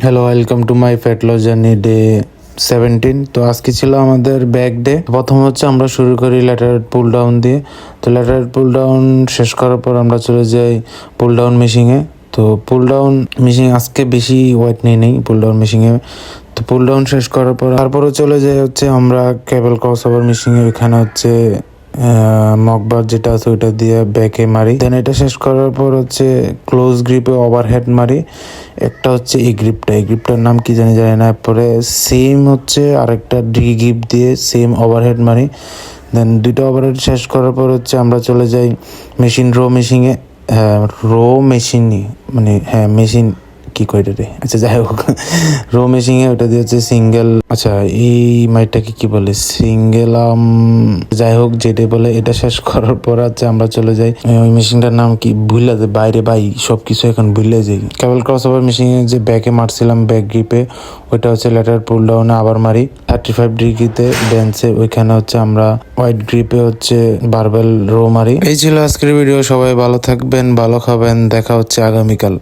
Hello, welcome to my fat loss journey day 17। তো আজকে ছিল আমাদের ব্যাক ডে। প্রথম হচ্ছে আমরা শুরু করি ল্যাটারাইট পুল ডাউন দিয়ে। তো ল্যাটারাইট পুল ডাউন শেষ করার পর আমরা চলে যাই পুল ডাউন মেশিনে। তো পুল ডাউন মেশিন আজকে বেশি ওয়েট নেই পুল ডাউন মেশিনে। তো পুল ডাউন শেষ করার পর তারপরে চলে যাই হচ্ছে আমরা কেবল ক্রস ওভার মেশিনে। ওইখানে হচ্ছে মকবার যেটা আছে ওইটা দিয়ে ব্যাকে মারি। দেন এটা শেষ করার পর হচ্ছে ক্লোজ গ্রিপে ওভারহেড মারি। একটা হচ্ছে এই গ্রিপটার নাম কি জানি না। পরে সেম হচ্ছে আরেকটা ডি গ্রিপ দিয়ে সেম ওভারহেড মারি। দেন দুইটা ওভারহেড শেষ করার পর হচ্ছে আমরা চলে যাই রো মেশিনে। মেশিন কি কয় রে, আচ্ছা যাই হোক, রো মেশিনে ওটা দিয়ে হচ্ছে সিঙ্গেল, আচ্ছা এই মাইটটাকে কি বলে, সিঙ্গেল যাই হোক যেটা বলে। এটা শেষ করার পর হচ্ছে আমরা চলে যাই ওই মেশিনটার নাম কি ভুলে যায়, বাইরে সবকিছু এখন ভুলে যাই। কেবল ক্রস ওভার মেশিনে যে ব্যাকে মারছিলাম ব্যাক গ্রিপে, ওইটা হচ্ছে লেটার পুল ডাউনে আবার মারি 35 ডিগ্রিতে বেঞ্চে। ওইখানে হচ্ছে আমরা হোয়াইট গ্রিপে হচ্ছে বারবেল রো মারি। এই ছিল আজকের ভিডিও। সবাই ভালো থাকবেন, ভালো খাবেন, দেখা হচ্ছে আগামীকাল।